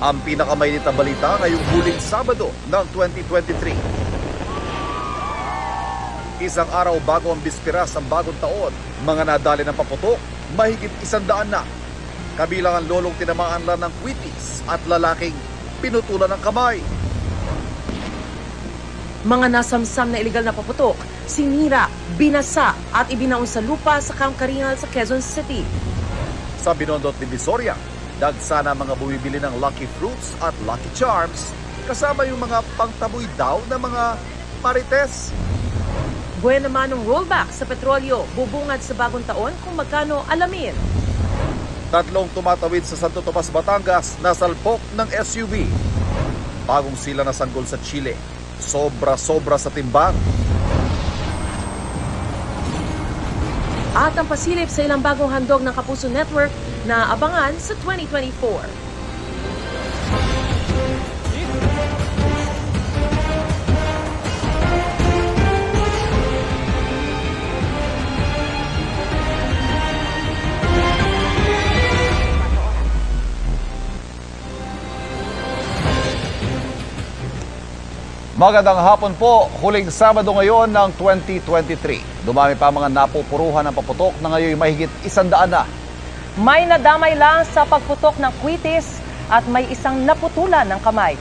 Ang pinakamainit na balita ngayong huling Sabado ng 2023. Isang araw bago ang bispiras ng bagong taon, mga nadali ng paputok, mahigit 100 na. Kabilang ang lolong tinamaan lang ng kwitis at lalaking pinutulan ng kamay. Mga nasamsam na iligal na paputok, sinira, binasa at ibinaon sa lupa sa Kamkaringal sa Quezon City. Sa Binondo, Divisoria, dagsana mga bumibili ng Lucky Fruits at Lucky Charms, kasama yung mga pangtaboy daw na mga marites. Buwan naman ng rollback sa petrolyo, bubungad sa bagong taon kung magkano alamin. Tatlong tumatawid sa Santo Tomas, Batangas na salpok ng SUV. Bagong sila na sanggol sa Chile, sobra-sobra sa timbang. At ang pasilip sa ilang bagong handog ng Kapuso Network na abangan sa 2024. Magandang hapon po, huling Sabado ngayon ng 2023. Dumami pa mga napupuruhan ng paputok na ngayon mahigit 100 na. May nadamay lang sa pagputok ng kwitis at may isang naputulan ng kamay.